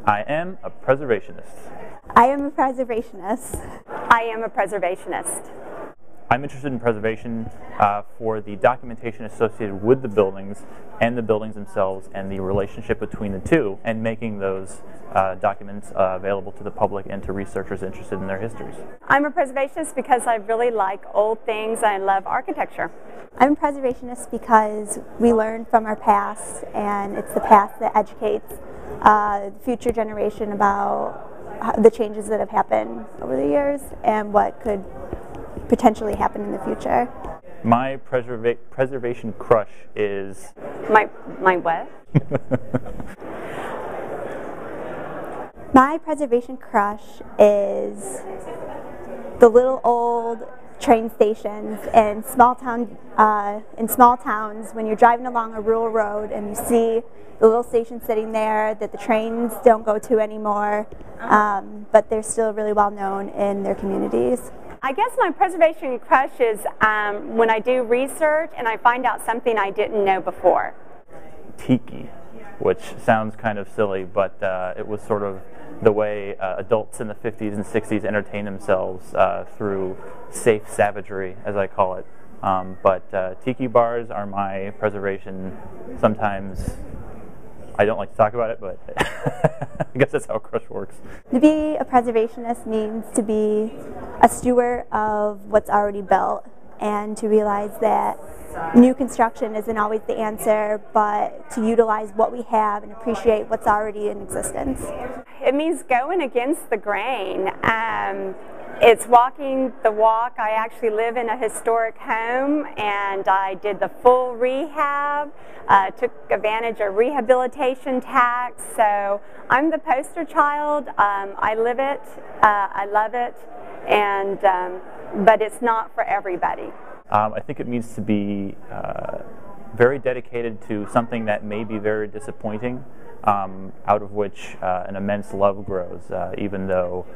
I am a preservationist. I am a preservationist. I am a preservationist. I'm interested in preservation for the documentation associated with the buildings and the buildings themselves and the relationship between the two, and making those documents available to the public and to researchers interested in their histories. I'm a preservationist because I really like old things. I love architecture. I'm a preservationist because we learn from our past, and it's the past that educates the future generation about the changes that have happened over the years and what could potentially happen in the future. My preservation crush is... My what? My preservation crush is the little old train stations in small towns when you're driving along a rural road and you see the little station sitting there that the trains don't go to anymore, but they're still really well known in their communities. I guess my preservation crush is when I do research and I find out something I didn't know before. Tiki, which sounds kind of silly, but it was sort of the way adults in the 50s and 60s entertained themselves through safe savagery, as I call it. But tiki bars are my preservation. Sometimes I don't like to talk about it, but I guess that's how a crush works. To be a preservationist means to be a steward of what's already built, and to realize that new construction isn't always the answer, but to utilize what we have and appreciate what's already in existence. It means going against the grain. It's walking the walk. I actually live in a historic home, and I did the full rehab, took advantage of rehabilitation tax, so I'm the poster child. I live it, I love it, and but it's not for everybody. I think it means to be very dedicated to something that may be very disappointing, out of which an immense love grows, even though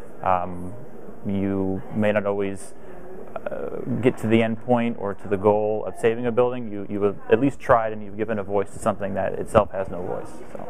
you may not always get to the end point or to the goal of saving a building. You have at least tried, and you've given a voice to something that itself has no voice. So.